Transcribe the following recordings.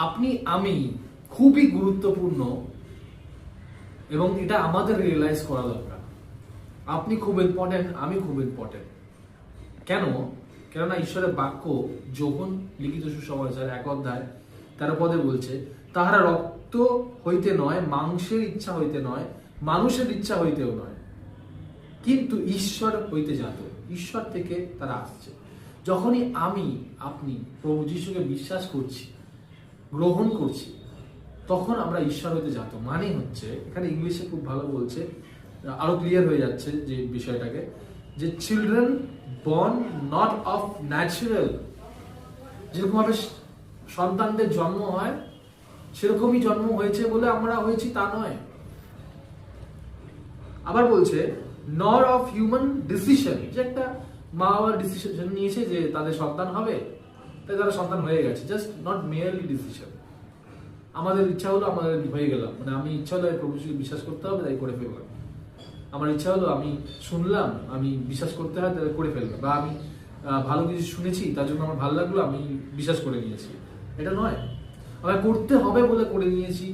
আপনি আমি খুবই গুরুত্বপূর্ণ এবং এটা আমাদের রিয়েলাইজ করা দরকার। আপনি খুব ইম্পর্টেন্ট, আমি খুব ইম্পর্টেন্ট। কেন? কেননা ঈশ্বরের বাক্য যোহন লিখিত সুসমাচার 1 অধ্যায় 13 পদে বলছে, তাহারা রক্ত হইতে নয়, মাংসের ইচ্ছা হইতে নয়, মানুষের ইচ্ছা হইতেও নয়, কিন্তু ঈশ্বর হইতে জাত। ঈশ্বর থেকে তারা আসছে। যখনই আমি আপনি প্রভু যিশুকে বিশ্বাস করছি, গ্রহণ করছি, তখন আমরা ঈশ্বর হইতে জাত। মানে হচ্ছে, এখানে ইংলিশে খুব ভালো বলছে, আরো ক্লিয়ার হয়ে যাচ্ছে যে বিষয়টাকে, যে children born not of natural, যেরকম ভাবে সন্তানদের জন্ম হয় সেরকমই জন্ম হয়েছে বলে আমরা হয়েছি তা নয়। আবার বলছে নর অফ হিউম্যান ডিসিশন, যে একটা মা বাবার ডিসিশন নিয়েছে যে তাদের সন্তান হবে, তাই তারা সন্তান হয়ে গেছে, জাস্ট নট মেয়ারলি ডিসিশন। আমাদের ইচ্ছা হলো আমাদের হয়ে গেলাম, মানে আমি ইচ্ছা হলো প্রভু যিশুকে বিশ্বাস করতে হবে তাই করে ফেললাম, আমার ইচ্ছা হলো আমি শুনলাম আমি বিশ্বাস করতে হয় তাই করে ফেললাম, বা আমি ভালো কিছু শুনেছি তার জন্য আমার ভালো লাগলো আমি বিশ্বাস করে নিয়েছি। এটা নয়। আমরা করতে হবে বলে করে নিয়েছি,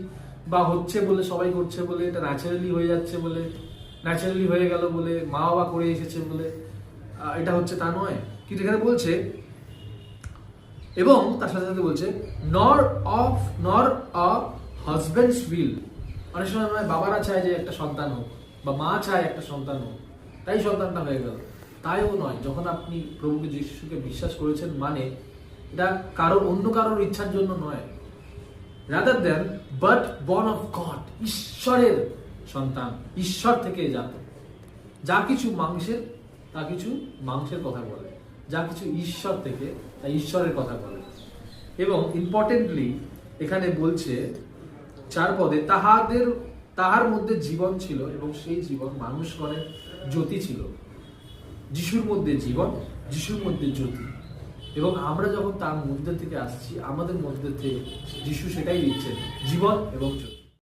বা হচ্ছে বলে সবাই করছে বলে, এটা ন্যাচারালি হয়ে যাচ্ছে বলে, ন্যাচারালি হয়ে গেল বলে, মা বাবা করে এসেছে বলে এটা হচ্ছে তা নয়। কিন্তু এখানে বলছে, এবং তার সাথে সাথে বলছে নর অফ হাজব্যান্ডস উইল। অনেক সময় বাবারা চায় যে একটা সন্তান হোক, বা মা চায় একটা সন্তান হোক, তাই সন্তানটা হয়ে গেল। তাইও নয়। যখন আপনি প্রভুকে যিশুকে বিশ্বাস করেছেন, মানে এটা অন্য কারোর ইচ্ছার জন্য নয়, rather than but born of god, ঈশ্বরের সন্তান, ঈশ্বর থেকে জাত। যা কিছু মাংসের তা কিছু মাংসের কথা বলে, যা কিছু ঈশ্বর থেকে তা ঈশ্বরের কথা বলে। এবং ইম্পর্টেন্টলি এখানে বলছে 4 পদে, তাহার মধ্যে জীবন ছিল এবং সেই জীবন মানুষগণের জ্যোতি ছিল। যিশুর মধ্যে জীবন, যিশুর মধ্যে জ্যোতি। এবং আমরা যখন তার মধ্যে থেকে আসছি, আমাদের মধ্যে থেকে যিশু সেটাই দিচ্ছেন, জীবন এবং জ্যোতি।